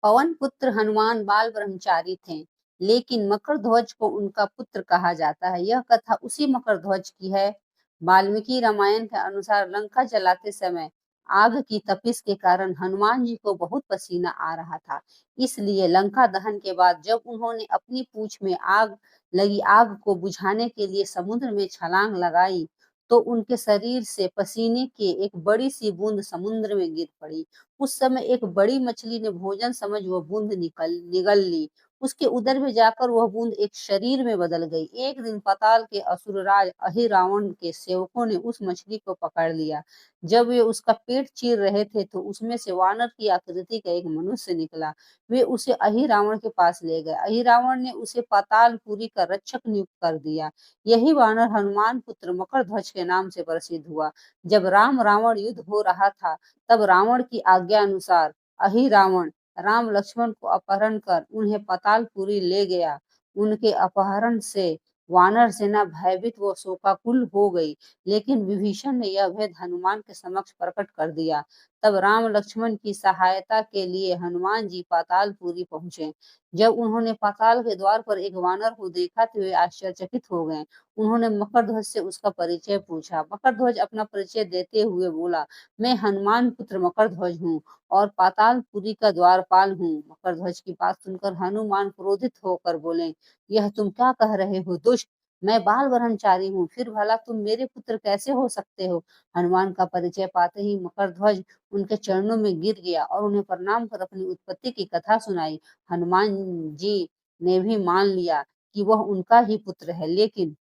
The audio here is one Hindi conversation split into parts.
पवन पुत्र हनुमान बाल ब्रह्मचारी थे, लेकिन मकरध्वज को उनका पुत्र कहा जाता है। यह कथा उसी मकरध्वज की है। वाल्मीकि रामायण के अनुसार लंका जलाते समय आग की तपिश के कारण हनुमान जी को बहुत पसीना आ रहा था। इसलिए लंका दहन के बाद जब उन्होंने अपनी पूंछ में आग को बुझाने के लिए समुद्र में छलांग लगाई, तो उनके शरीर से पसीने की एक बड़ी सी बूंद समुद्र में गिर पड़ी। उस समय एक बड़ी मछली ने भोजन समझ वह बूंद निगल ली। उसके उदर में जाकर वह बूंद एक शरीर में बदल गई। एक दिन पाताल के असुरराज अहिरावण के सेवकों ने उस मछली को पकड़ लिया। जब वे उसका पेट चीर रहे थे, तो उसमें से वानर की आकृति का एक मनुष्य निकला। वे उसे अहिरावण के पास ले गए। अहिरावण ने उसे पातालपुरी का रक्षक नियुक्त कर दिया। यही वानर हनुमान पुत्र मकरध्वज के नाम से प्रसिद्ध हुआ। जब राम रावण युद्ध हो रहा था, तब रावण की आज्ञा अनुसार अहिरावण राम लक्ष्मण को अपहरण कर उन्हें पातालपुरी ले गया। उनके अपहरण से वानर सेना भयभीत व शोकाकुल हो गई, लेकिन विभीषण ने यह भेद हनुमान के समक्ष प्रकट कर दिया। तब राम लक्ष्मण की सहायता के लिए हनुमान जी पातालपुरी पहुंचे। जब उन्होंने पाताल के द्वार पर एक वानर को देखा, तो वे आश्चर्यचकित हो गए। उन्होंने मकरध्वज से उसका परिचय पूछा। मकरध्वज अपना परिचय देते हुए बोला, मैं हनुमान पुत्र मकरध्वज हूँ और पातालपुरी का द्वारपाल हूँ। मकरध्वज की बात सुनकर हनुमान क्रोधित होकर बोले, यह तुम क्या कह रहे हो दुष्ट? मैं बाल ब्रह्मचारी हूँ, फिर भला तुम मेरे पुत्र कैसे हो सकते हो? हनुमान का परिचय पाते ही मकरध्वज उनके चरणों में गिर गया और उन्हें प्रणाम कर अपनी उत्पत्ति की कथा सुनाई। हनुमान जी ने भी मान लिया कि वह उनका ही पुत्र है, लेकिन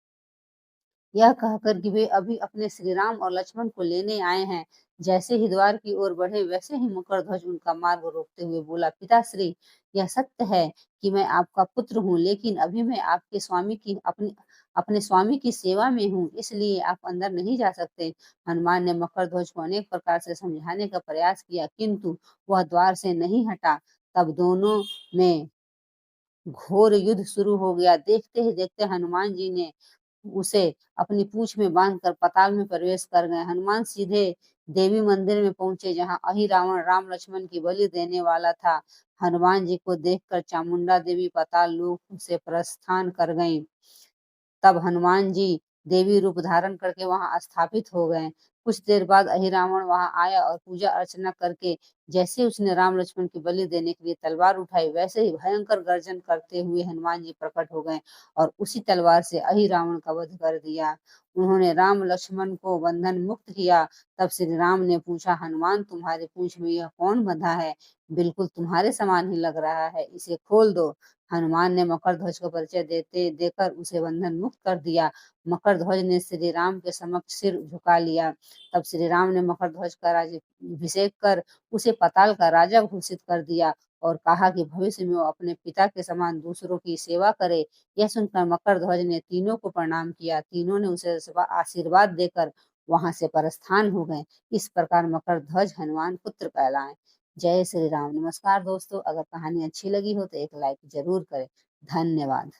यह कहकर कि वे अभी अपने श्री राम और लक्ष्मण को लेने आए हैं। जैसे ही द्वार की ओर बढ़े, वैसे ही मकरध्वज उनका मार्ग रोकते हुए बोला, पिताश्री, यह सत्य है कि मैं आपका पुत्र हूँ, लेकिन अभी मैं आपके स्वामी की अपने स्वामी की सेवा में हूँ, इसलिए आप अंदर नहीं जा सकते। हनुमान ने मकरध्वज को अनेक प्रकार से समझाने का प्रयास किया, किंतु वह द्वार से नहीं हटा। तब दोनों में घोर युद्ध शुरू हो गया। देखते ही देखते हनुमान जी ने उसे अपनी पूंछ में बांधकर पाताल में प्रवेश कर गए। हनुमान सीधे देवी मंदिर में पहुंचे, जहां अहिरावण राम लक्ष्मण की बलि देने वाला था। हनुमान जी को देखकर चामुंडा देवी पाताल लोक से प्रस्थान कर गईं। तब हनुमान जी देवी रूप धारण करके वहां स्थापित हो गए। कुछ देर बाद अहिरावण वहां आया और पूजा अर्चना करके जैसे उसने राम लक्ष्मण की बलि देने के लिए तलवार उठाई, वैसे ही भयंकर गर्जन करते हुए हनुमान जी प्रकट हो गए और उसी तलवार से अहिरावण का वध कर दिया। उन्होंने राम लक्ष्मण को बंधन मुक्त किया। तब श्री राम ने पूछा, हनुमान, तुम्हारे पूंछ में यह कौन बंधा है? बिल्कुल तुम्हारे समान ही लग रहा है, इसे खोल दो। हनुमान ने मकरध्वज को परिचय देकर उसे बंधन मुक्त कर दिया। मकरध्वज ने श्री राम के समक्ष सिर झुका लिया। तब श्री राम ने मकरध्वज का राज्याभिषेक कर उसे पाताल का राजा घोषित कर दिया और कहा कि भविष्य में वो अपने पिता के समान दूसरों की सेवा करे। यह सुनकर मकरध्वज ने तीनों को प्रणाम किया। तीनों ने उसे आशीर्वाद देकर वहां से प्रस्थान हो गए। इस प्रकार मकरध्वज हनुमान पुत्र कहलाए। जय श्री राम। नमस्कार दोस्तों, अगर कहानी अच्छी लगी हो तो एक लाइक जरूर करें। धन्यवाद।